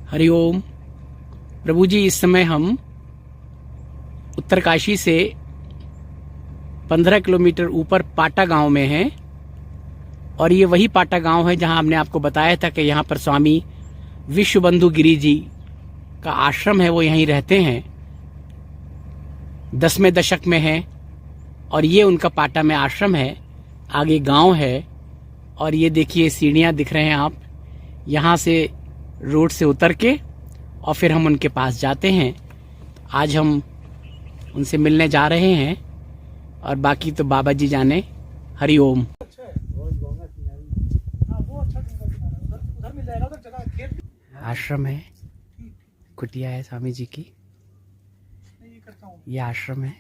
हरिओम। प्रभु जी, इस समय हम उत्तरकाशी से 15 किलोमीटर ऊपर पाटा गांव में हैं और ये वही पाटा गांव है जहां हमने आपको बताया था कि यहाँ पर स्वामी विश्वबंधु गिरी जी का आश्रम है, वो यहीं रहते हैं। 10वें दशक में है और ये उनका पाटा में आश्रम है। आगे गांव है और ये देखिए सीढ़ियाँ दिख रहे हैं आप, यहाँ से रोड से उतर के और फिर हम उनके पास जाते हैं। आज हम उनसे मिलने जा रहे हैं और बाकी तो बाबा जी जाने। हरि ओम। आश्रम है, कुटिया है स्वामी जी की, ये आश्रम है।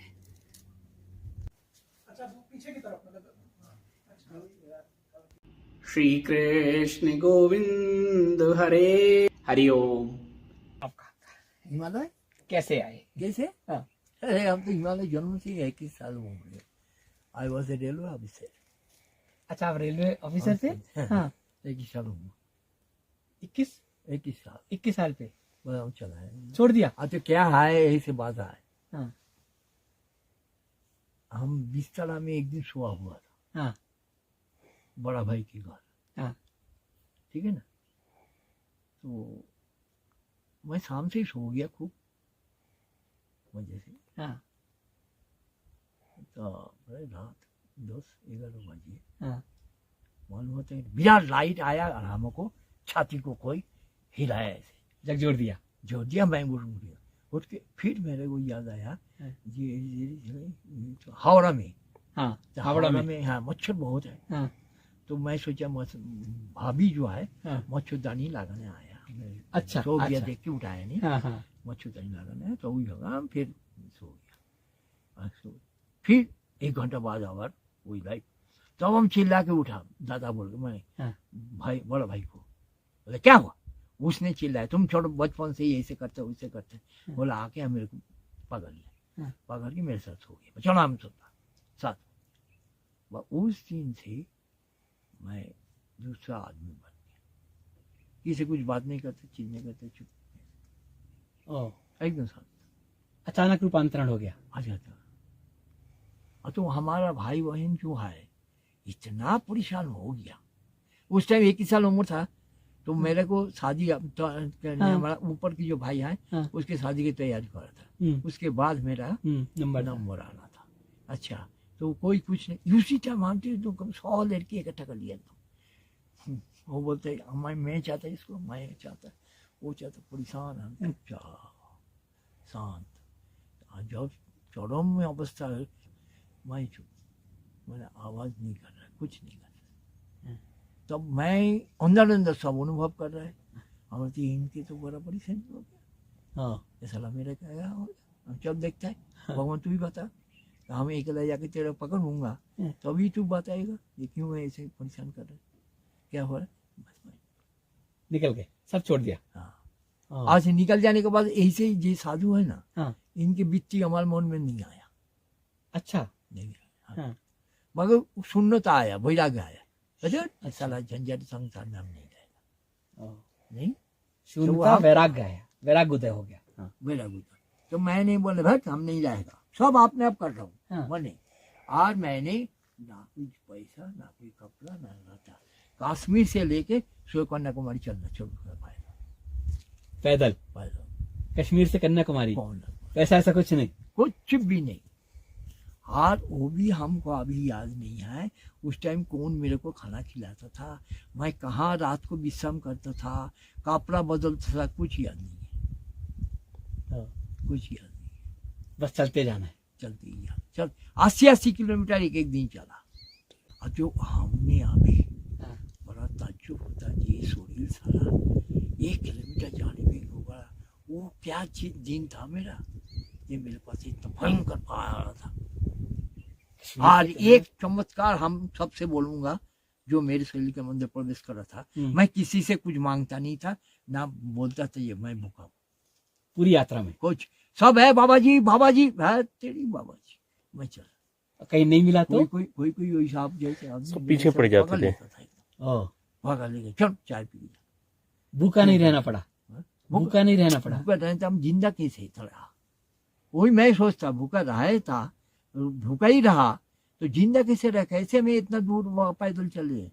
श्री कृष्ण गोविंद हरे। हरि ओम। हिमालय कैसे आए? कैसे? हाँ। अरे हम तो हिमालय जन्म से 21 साल हो गए। I was a railway officer. अच्छा, आप रेलवे ऑफिसर थे? हाँ। 21 साल हो गए। 21 21 साल पे बताओ चला है, छोड़ दिया। तो क्या है, यही से बात है। हाँ। हम बिस्तरा में एक दिन सोआ हुआ था। हाँ। बड़ा भाई के घर। हाँ। ठीक है ना, तो मैं शाम से ही सो गया खूब मजे से। हाँ। तो रात 10-11 बजे हाँ। मालूम होता है बिना लाइट आया और हमको छाती को कोई हिलाया, ऐसे जग जोड़ दिया। जोर दिया। मैं उठ गया। उठ के फिर मेरे को याद आया हाँ। ये तो हावड़ा में। हाँ, तो हावड़ा में। हाँ मच्छर बहुत है। हाँ। तो मैं सोचा भाभी जो है हाँ। मच्छरदानी लगाने आया। अच्छा, सो गया, अच्छा। देख के उठाया नहीं। हाँ। हाँ। मच्छरदानी लगाने है तो वही होगा। फिर सो गया। फिर 1 घंटा बाद आवर वही लाइट। तब हम चिल्ला के उठा, दादा बोल के मैंने। हाँ। भाई, बड़ा भाई को बोले क्या हुआ? उसने चिल्लाया, तुम छोड़ो, बचपन से ही ऐसे करते वैसे करते। बोला आके मेरे को पकड़ लिया। हाँ। पकड़ के मेरे साथ हो गया। चलो हम सोता साथ। उस दिन से मैं दूसरा आदमी बन गया। किसी कुछ बात नहीं करते, चीज नहीं करते, चुप एकदम साथ। अचानक रूपांतरण हो गया। आ जाता। और तो हमारा भाई बहन जो है इतना परेशान हो गया। उस टाइम 21 साल उम्र था। तो मेरे को शादी करने, हाँ। हमारा ऊपर की जो भाई है हाँ। उसके शादी की तैयारी कर रहा था। उसके बाद मेरा नंबर आना था। अच्छा, तो कोई कुछ नहीं, उसी टाइम मानते तो कम 100 लड़की इकट्ठा कर लिया था। वो बोलते मैं चाहता इसको, मैं चाहता, वो चाहता, परेशान हम शांत। जब चरम में अवस्था है, मैं चुप, मैंने आवाज नहीं कर रहा, कुछ नहीं कर रहा। तब मैं अंदर सब अनुभव कर रहा है। हमारे इनके तो बड़ा परेशान हो गया। हाँ। ऐसा मेरा क्या हो गया? चल देखता है, भगवान तू ही बता। हम एक जाके तेरा पकड़ लूंगा, तभी तू बताएगा ये क्यों है ऐसे परेशान कर रहे, क्या हो रहा है। बस मैं निकल गए, सब छोड़ दिया। हाँ। आज से निकल जाने के बाद ऐसे ही ये साधु है ना, हाँ। इनके वित्ती हमारे मन में नहीं आया। अच्छा। नहीं आया। हाँ। मगर शून्यता आया, वैराग्य आया। साला झंझट संसार में हम नहीं रहेगा। नहीं, शून्यता, वैराग्य आया, वैराग्य उदय हो गया। हाँ। वैराग्य। तो मैं नहीं बोले भाई हम नहीं जाएगा, सब आपने आप कर रहा हूँ। हाँ। मैंने आज मैंने ना कुछ पैसा, ना कोई कपड़ा, ना रहता, कश्मीर से लेके कन्याकुमारी चलना शुरू कर पाएगा पैदल। कश्मीर से कन्याकुमारी। पैसा ऐसा कुछ नहीं, कुछ भी नहीं। और वो भी हमको अभी याद नहीं है उस टाइम कौन मेरे को खाना खिलाता था, मैं कहाँ रात को विश्राम करता था, कपड़ा बदलता था, कुछ याद नहीं है। कुछ याद नहीं, बस चलते जाना है। चलते ही चल 80 किलोमीटर एक दिन चला। और जो हमने अभी बड़ा ताज्जुब होता, ये शरीर सारा 1 किलोमीटर जाने में होगा, वो क्या चीज दिन था मेरा, ये मेरे पास इतना भयंकर आ रहा था। और एक चमत्कार हम सबसे बोलूंगा जो मेरे शरीर के अंदर प्रवेश कर रहा था, मैं किसी से कुछ मांगता नहीं था, ना बोलता था ये मैं भूखा हूँ। पूरी यात्रा में कुछ सब है, बाबा जी है तेरी बाबा जी। मैं चला, कहीं नहीं मिला तो कोई वही साहब जैसे सब पीछे पड़ जाते थे। भागा लेके चल चाय पी। भूखा नहीं रहना पड़ा। भूखा नहीं रहना पड़ा। भूखा रहता हम जिंदा कैसे रहा, वही मैं सोचता, भूखा रहा था, भूखा ही रहा तो जिंदा कैसे रहा, कैसे मैं इतना दूर पैदल चले।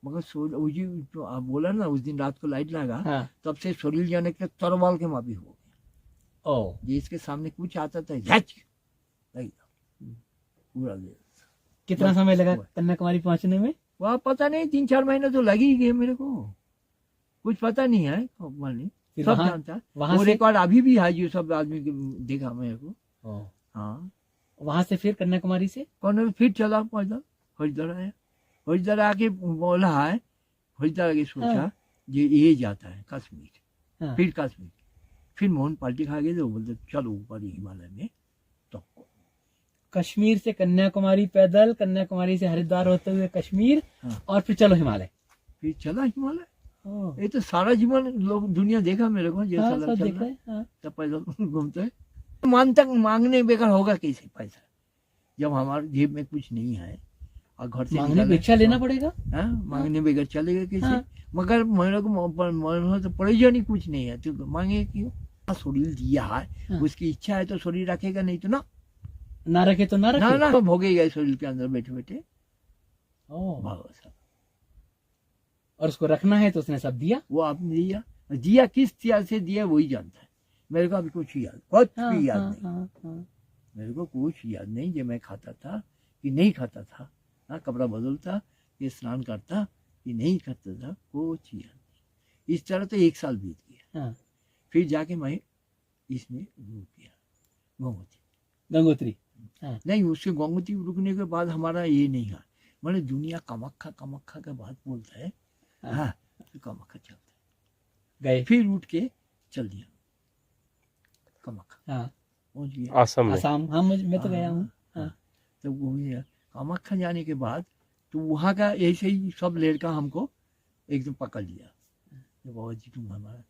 मगर वो जी तो आप बोला ना उस दिन रात को लाइट लगा, हाँ। तब से शरीर जाने के तरवाल के माफी हो गया। ओ, ये इसके सामने कुछ आता था झच पूरा गया। कितना समय लगा कन्याकुमारी पहुंचने में? वह पता नहीं 3-4 महीने तो लग ही गए मेरे को, कुछ पता नहीं है मानी, फिर सब जानता। वहां वो से रिकॉर्ड अभी भी है जो सब आदमी के देखा मेरे को। हाँ, वहां से फिर कन्याकुमारी से कौन फिर चला पैदल हरिद्वार आया। हरिद्वार आके बोला है, हरिद्वार आके सोचा ये जाता है कश्मीर। फिर कश्मीर, फिर मोहन पार्टी खा गए तो बोलते चलो ऊपर हिमालय में। तो कश्मीर से कन्याकुमारी पैदल, कन्याकुमारी से हरिद्वार होते हुए कश्मीर, और फिर चलो हिमालय। फिर चला हिमालय। ये तो सारा जीवन लोग दुनिया देखा मेरे को, जैसा चल रहा है तब पैदल घूमते है। मांगने बेकार होगा कैसे पैसा, जब हमारे जेब में कुछ नहीं है और घर से मांगने भिक्षा लेना पड़ेगा। मांगने बेगर चलेगा कैसे। मगर मेरे को तो प्रयोजन ही कुछ नहीं है, तो मांगे क्यों। शरीर दिया है, उसकी इच्छा है तो शरीर रखेगा, नहीं तो ना रखे तो ना रखे। ना भोगेगा शरीर के अंदर बैठे बैठे। और उसको रखना है तो उसने सब दिया, वो आपने दिया किस तरह से दिया वही जानता है। मेरे को अभी कुछ भी याद नहीं। मेरे को कुछ याद नहीं जो मैं खाता था कि नहीं खाता था, कपड़ा बदलता कि स्नान करता कि नहीं करता था, कुछ याद नहीं। इस तरह तो 1 साल बीत गया। फिर जाके मैं इसमें रुक गया गंगोत्री। नहीं, उसके गंगोत्री रुकने के बाद हमारा ये नहीं है, मैंने दुनिया कामाख्या के बाद बोलता है। तो कामाख्या चलता है, गए फिर उठ के चल दिया कामाख्या। पहुंच गया आसाम। हाँ, मैं तो गया हूँ। तो वो कामाख्या जाने के बाद तो वहाँ का ऐसे ही सब लड़का हमको एकदम पकड़ लिया, बाबा जी तुम हमारा।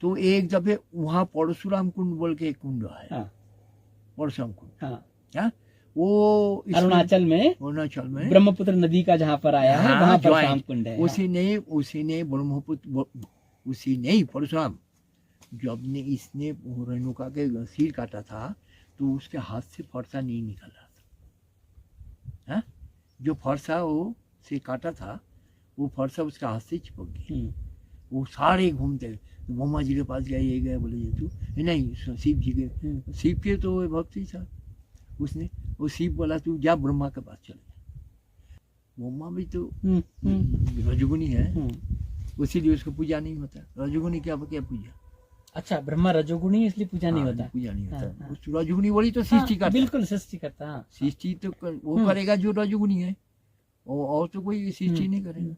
तो एक दफे वहाँ परशुराम कुंड बोल के एक कुंड है, परशुराम कुंड। वो अरुणाचल में ब्रह्मपुत्र नदी का जहाँ पर आया है, वहाँ परशुराम कुंड है। उसी ने परशुराम जब ने इसने रेणुका के सिर काटा था तो उसके हाथ से फरसा नहीं निकल रहा था। जो फरसा वो से काटा था वो फरसा उसके हाथ से चिपक गया। वो सारे घूमते ब्रह्मा जी के पास गए, ये गए, बोले ये तू नहीं शिव जी के, शिव के तो भक्ति था। उसने वो शिव बोला तू जा ब्रह्मा के पास चले जा। ब्रह्मा भी तो रजोगुनी है, उसीलिए उसको पूजा नहीं होता। रजोगुनी क्या पूजा। अच्छा, ब्रह्मा रजोगुणी इसलिए पूजा नहीं होता। पूजा नहीं होता। उस रजोगुनी वाली तो सृष्टि करता। बिल्कुल सृष्टि करता। सृष्टि तो वो करेगा जो रजोगुनी है, और तो कोई सृष्टि नहीं करेगा।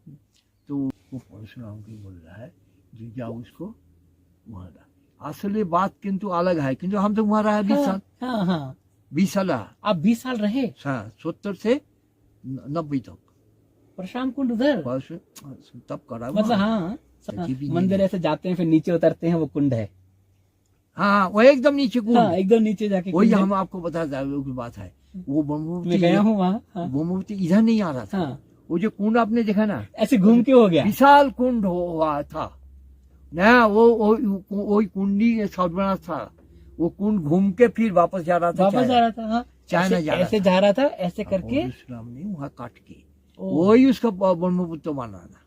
तो वो परशुराम की बोल रहा है जो जाओ उसको वहाँ। असली बात किंतु अलग है, किंतु हम तो वहाँ रहे 20 साल। 20 साल आप 20 साल रहे। 70 से 90 तक परशुराम कुंड उधर तब करा। मतलब मंदिर ऐसे जाते हैं फिर नीचे उतरते हैं, वो कुंड है। वो एकदम नीचे कुंड। एकदम नीचे जाके वही हम आपको बताता बात है। वो मैं गया हूँ वहाँ। ब्रह्मपुत्र इधर नहीं आ रहा था। वो जो कुंड आपने देखा ना, ऐसे घूम के हो गया, विशाल कुंड हुआ था ना। वो कुंडी सब बना था। वो कुंड घूम के फिर वापस जा रहा था। चाइना ऐसे जा रहा था, ऐसे करके परशुराम ने वहाँ काट के वही उसका ब्रह्मपुत्र बना था।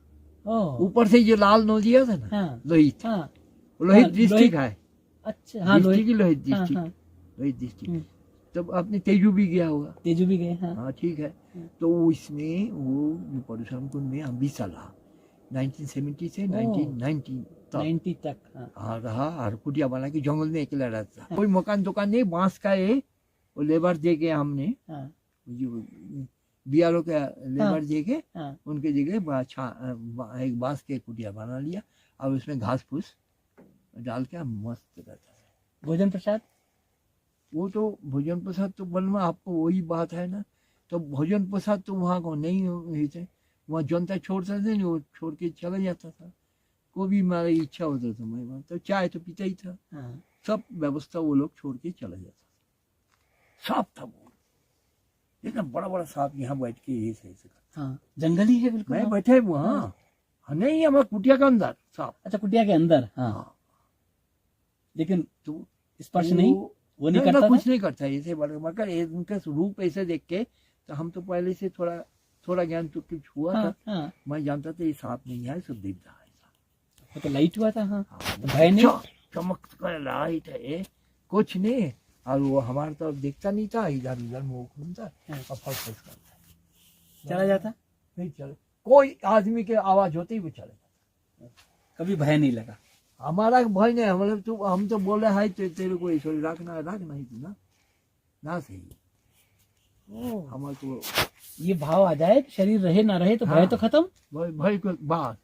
ऊपर से जो लाल नदिया था ना, लोहित। लोहित डिस्ट्रिक्ट है। अच्छा, लोहित डिस्ट्रिक्ट। तब आपने तेजू भी गया होगा। तेजू भी गए। हाँ, ठीक है। तो इसमें वो परशुराम कुंड में हम 20 साल रहा, 1970 से 1990 तक रहा। और कुटिया बना के जंगल में अकेला रहता था। कोई मकान दुकान नहीं, बांस का वो लेबर दे के हमने बीआरओ के लेबर दे के उनके जगह एक बांस के कुटिया बना लिया और उसमें घास फूस डाल के मस्त रहता था। भोजन प्रसाद, वो तो भोजन प्रसाद तो बनवा आपको वही बात है ना। तो भोजन प्रसाद तो वहाँ को नहीं हुई थे, वहाँ जनता छोड़ता था, वो छोड़ के चला जाता था। को भी हमारी इच्छा होता था, मैं तो चाय तो पीता ही था। सब व्यवस्था वो लोग छोड़ के चला जाता था। सांप था वो, इतना बड़ा बड़ा सांप यहाँ बैठ के ये सही से। जंगल ही है बिल्कुल। मैं बैठे वहाँ नहीं, हमारे कुटिया के अंदर सांप। अच्छा, कुटिया के अंदर। लेकिन तो स्पर्श नहीं, वो नहीं करता कुछ नहीं करता ऐसे, मगर उनका रूप ऐसे देख के तो हम तो पहले से थोड़ा ज्ञान तो कुछ हुआ था। हाँ। मैं जानता था ये सांप नहीं है, सब देवता है। वो तो लाइट हुआ था। हाँ, तो भय नहीं, चमक कर लाइट है, कुछ नहीं। और वो हमारे तरफ देखता नहीं था, इधर उधर मुंह घूमता और फस करता, चला जाता, फिर चले। कोई आदमी के आवाज होते ही वो चले जाता, कभी भय नहीं लगा। हमारा भय नहीं, मतलब तू हम तो बोले है तो तेरे को ईश्वर रखना ही तू ना सही। हमारे तो ये भाव आ जाए कि शरीर रहे ना रहे तो भय तो खत्म। भय को बात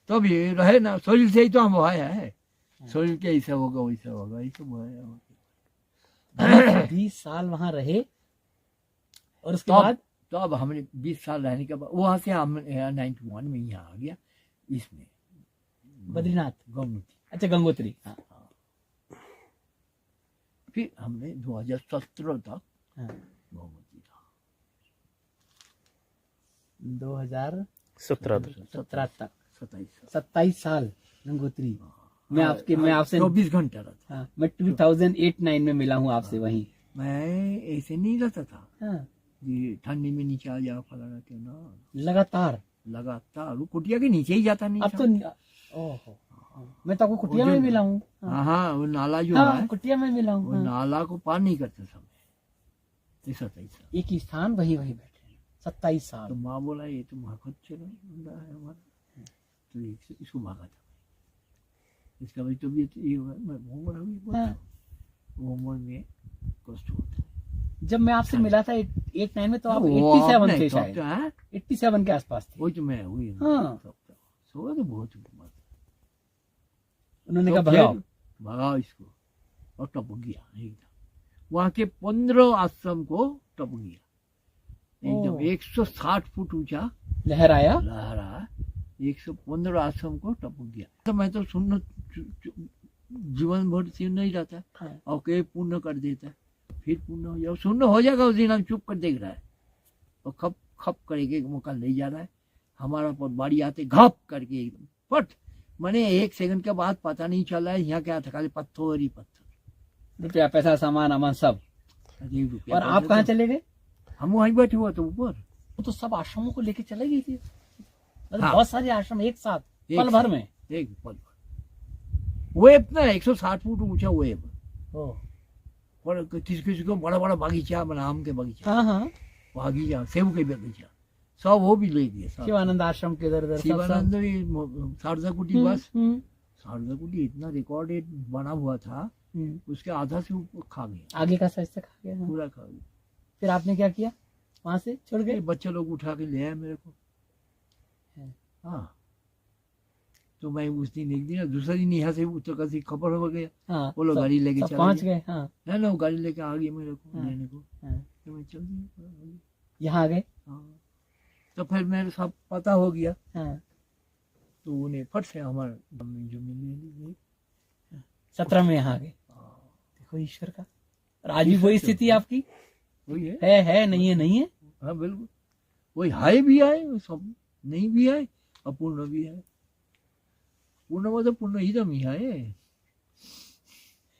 तब ये रहे ना, शरीर से ही तो हम भय है, शरीर के ऐसा होगा वैसा होगा, ये सब भय। 20 साल वहां रहे और उसके बाद तो अब हमने 20 साल रहने के बाद वहां से हम 91 में यहाँ आ गया, इसमें बद्रीनाथ, गंगोत्री। अच्छा गंगोत्री। हाँ। फिर हमने 2017 तक हाँ। गंगोत्री था, 2017 तक 27 साल गंगोत्री। मैं आपसे 24 घंटा रहता। हाँ, मैं 2008-9 में मिला हूँ आपसे वहीं। मैं ऐसे नहीं रहता था। हाँ। ये ठंडी में नीचे आ जा फलाना क्यों ना, लगातार वो कुटिया के नीचे ही जाता नहीं। अब तो ओहो, मैं तो आपको कुटिया में मिला हूँ। हाँ, वो नाला जो है कुटिया में मिला हूँ। वो नाला को पार नहीं करते समय। 27 एक ही स्थान वही बैठे 27 साल। तो माँ बोला ये तो भागवत चलो बंदा है हमारा, तो इसको भागा था। इसका भाई तबीयत ये हुआ, मैं घूम रहा हूँ, घूमर में कष्ट होता है। जब मैं आपसे मिला था 8-9 में तो आप 87 थे शायद, 87 के आसपास थे। वो तो मैं हुई। हाँ। सोगा तो बहुत उन्होंने कहा भगाओ इसको, और टपक गया एकदम। वहां के 15 आश्रम को टपक गया एकदम, 160 फुट ऊंचा लहरा 115 आश्रम को टपक गया। तो मैं तो सुनना जीवन भर से नहीं रहता। हाँ। और के पूर्ण कर देता, फिर पूर्ण हो जाओ, शून्य हो जाएगा उस दिन। हम चुप कर देख रहा है और खप खप करके मौका ले जा रहा है हमारा पर, बाड़ी आते घप करके एकदम फट। मैंने 1 सेकंड के बाद पता नहीं चला है यहाँ क्या था, खाली पत्थर ही पत्थर, रुपया पैसा सामान अमान सब। और आप कहाँ चले गए? हम वहीं बैठे हुआ तो ऊपर। वो तो सब आश्रमों को लेके चले गई थी। हाँ। बहुत सारे आश्रम एक साथ पल भर में। एक पल भर वेब ना 160 फुट ऊंचा वेब, और किसी को बड़ा बड़ा बगीचा बना, आम के बगीचा, हाँ, बगीचा, सेब के बगीचा, सब वो भी ले दिए। शिवानंद आश्रम के इधर शिवानंद शारदा कुटी, बस शारदा कुटी इतना रिकॉर्डेड बना हुआ था, उसके आधा से ऊपर खा गया, आगे का सच से खा गया, पूरा खा गया। फिर आपने क्या किया? वहां से छोड़ गए? बच्चे लोग उठा के ले आए मेरे को। हाँ, तो मैं उस दिन एक दिन, दूसरा दिन यहाँ से उत्तरकाशी खबर हो गया। हाँ, वो लोग गाड़ी लेके पहुंच गए। हाँ, है ना, वो गाड़ी लेके आ गई मेरे को लेने को। हाँ, तो मैं चल दिया यहाँ आ गए। हाँ, तो फिर मेरे सब पता हो गया। हाँ, तो उन्हें फट से हमारे जमीन ले ली। 17 में यहाँ आ गए। देखो ईश्वर का। और आज भी वही स्थिति आपकी वही है नहीं है। हाँ बिल्कुल वही, हाई भी आए, सब नहीं भी आए, अपूर्ण भी है। पूर्ण मतलब पूर्ण ही दम ही है।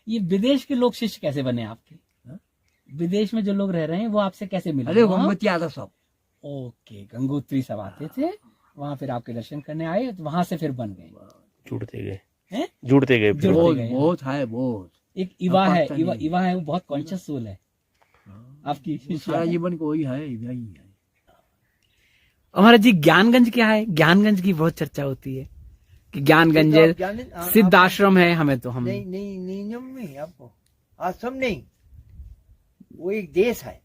ये विदेश के लोग शिष्य कैसे बने आपके? विदेश में जो लोग रह रहे हैं वो आपसे कैसे मिले? अरे गंगोत्री आता सब। ओके, गंगोत्री सब आते थे वहां, फिर आपके दर्शन करने आए, तो वहां से फिर बन गए, जुड़ते गए। बहुत है, बहुत। एक इवा है, वो बहुत कॉन्शियस सोल है आपकी। सारा जीवन को वही है, यही है। हमारा जी ज्ञानगंज क्या है? ज्ञानगंज की बहुत चर्चा होती है कि ज्ञानगंज सिद्ध आश्रम है। हमें तो हम नहीं में आपको आश्रम नहीं, वो एक देश है।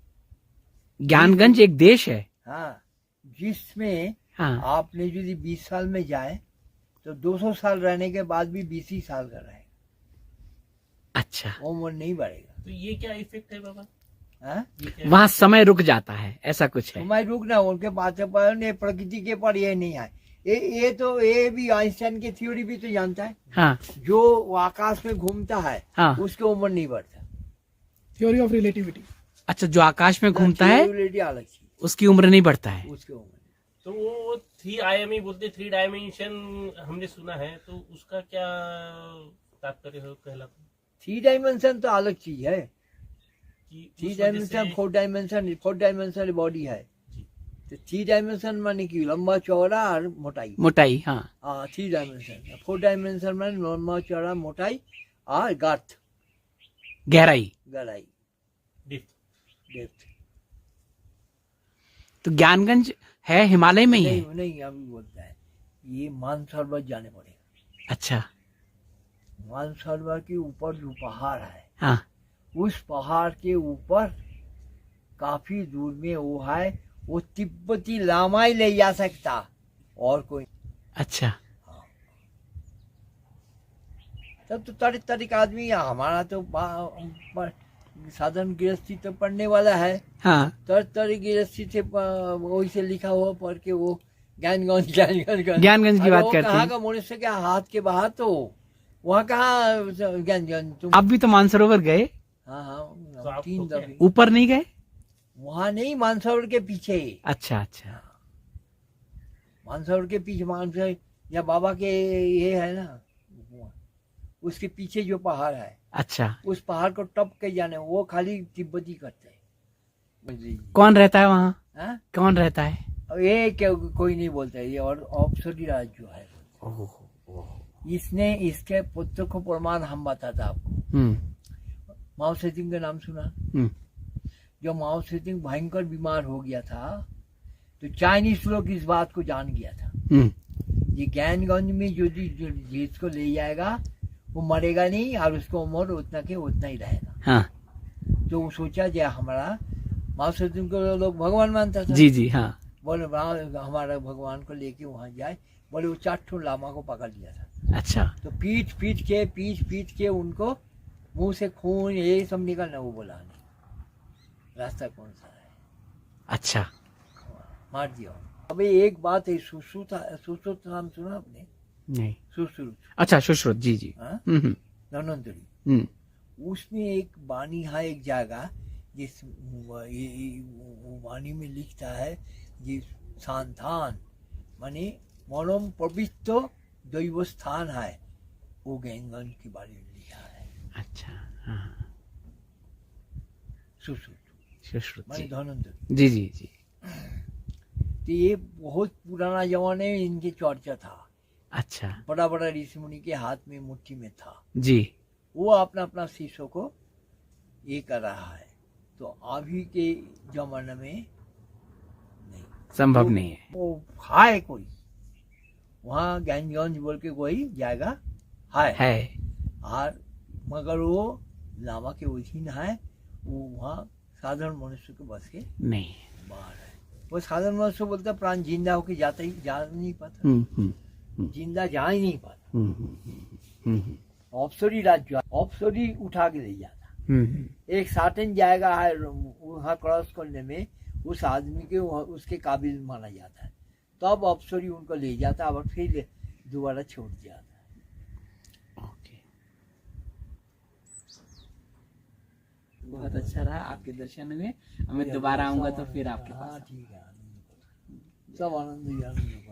ज्ञानगंज एक देश है। हाँ, जिसमें हाँ, आपने यदि 20 साल में जाए तो 200 साल रहने के बाद भी 20 ही साल का रहेगा। अच्छा, उम्र नहीं बढ़ेगा। तो ये क्या इफेक्ट है बाबा? वहाँ समय रुक जाता है, ऐसा कुछ है? समय रुकना उनके पास प्रकृति के पर ये नहीं आए। ये भी आइंस्टाइन की थ्योरी भी तो जानता है। हाँ, जो आकाश में घूमता है, हाँ, उसकी उम्र नहीं बढ़ता। Theory of relativity. अच्छा, जो आकाश में घूमता है अलग उसकी उम्र नहीं बढ़ता है। उसकी उम्र तो वो 3 आयामी बोलते, 3 डायमेंशन हमने सुना है, तो उसका क्या तात्पर्य कहलाता? 3 डायमेंशन तो अलग चीज है। कि 3 उस वजह डायमेंशन से- 4 डायमेंशन बॉडी है। जी। तो 3 डायमेंशन माने कि लंबा चौड़ा और मोटाई। मोटाई, हाँ। 3 डायमेंशन। 4 डायमेंशन माने लंबा चौड़ा मोटाई और गर्थ गहराई। गहराई डिप्थ। डेप्थ। तो ज्ञानगंज है हिमालय में ही है? नहीं नहीं, अभी बोलता है ये मानसरोवर जाने पड़ेगा। अच्छा, मानसरोवर के ऊपर जो पहाड़ है, हाँ। उस पहाड़ के ऊपर काफी दूर में वो है, वो तिब्बती लामा ही ले जा सकता और कोई। अच्छा, तब तो तरह तरह का आदमी है। हमारा तो साधन गृहस्थी तो पढ़ने वाला है, हाँ। तरह तरह गृहस्थी से वही से लिखा हुआ पढ़ के वो ज्ञानगंज ज्ञानगंज ज्ञानगंज की अरे बात वो करते कहाँ हैं। का मनुष्य के हाथ के बाहर, तो वहाँ कहाँ ज्ञानगंज तुम। आप भी तो मानसरोवर गए? हाँ तो हाँ, आप 3 तो दफे। ऊपर नहीं गए? वहाँ नहीं, मानसरोवर के पीछे। अच्छा अच्छा, मानसरोवर के पीछे, मानसरोवर या बाबा के ये है ना, उसके पीछे जो पहाड़ है, अच्छा। उस पहाड़ को टप के जाने, वो खाली तिब्बती करते हैं। कौन रहता है वहाँ? हाँ? कौन रहता है? ये कोई नहीं बोलता है, ये और अप्सरी राज जो है, इसने इसके पुत्र को प्रमाण हम बताता आपको। माओ सेतुंग का नाम सुना? जब माओ सेतुंग भयंकर बीमार हो गया था, तो चाइनीज लोग इस बात को जान गया था, ये ज्ञानगंज में जो जिसको ले जाएगा वो मरेगा नहीं और उसको उम्र उतना के उतना ही रहेगा। हाँ। तो वो सोचा जो हमारा माओ सेतुंग को लोग भगवान मानता था। जी जी, हाँ। बोले हमारा भगवान को लेके वहाँ जाए, बोले वो 4 ठो लामा को पकड़ लिया था। अच्छा, तो पीट पीट के उनको मुंह से खून ये सब निकलना, वो बोला नहीं रास्ता कौन सा है, अच्छा। मार दिया। अबे एक बात है, सुश्रुत नाम सुना आपने? नहीं। सुश्रुत, अच्छा, सुश्रुत, जी जी। हाँ? हम्म। धन्वंतरी, उसमें एक वाणी है, एक जगह जिस वाणी में लिखता है जिस सांथान माने परम पवित्र दैव स्थान है, वो ज्ञानगंज के बारे में लिखा है। अच्छा, हाँ। सुश्रुत सुश्रुत माने जी। धन्वंतरी। जी जी जी। तो ये बहुत पुराना जमाने में इनके चर्चा था। अच्छा, बड़ा बड़ा ऋषि मुनि के हाथ में मुट्ठी में था। जी। वो अपना अपना शिष्यों को ये कर रहा है। तो अभी के जमाने में नहीं, संभव तो नहीं है। वो है कोई वहाँ ज्ञानगंज बोल के कोई जाएगा है। और मगर वो लामा के अधीन है, वो वहाँ साधारण मनुष्य के बस के नहीं। बाहर है। वो साधारण मनुष्य बोलता प्राण जिंदा होके जाता ही जा नहीं पाता, जिंदा जा ही नहीं पाता। अप्सरी राज्य, अप्सरी उठा के ले जाता। एक सर्टेन जाएगा है वहाँ क्रॉस करने में, उस आदमी के उसके काबिल माना जाता है, तब अप्सरी उनको ले जाता है और फिर दोबारा छोड़ जाता है। ओके, बहुत अच्छा रहा आपके दर्शन हुए। मैं दोबारा आऊंगा तो फिर आपके पास। हाँ ठीक है, सब आनंद ही आनंद।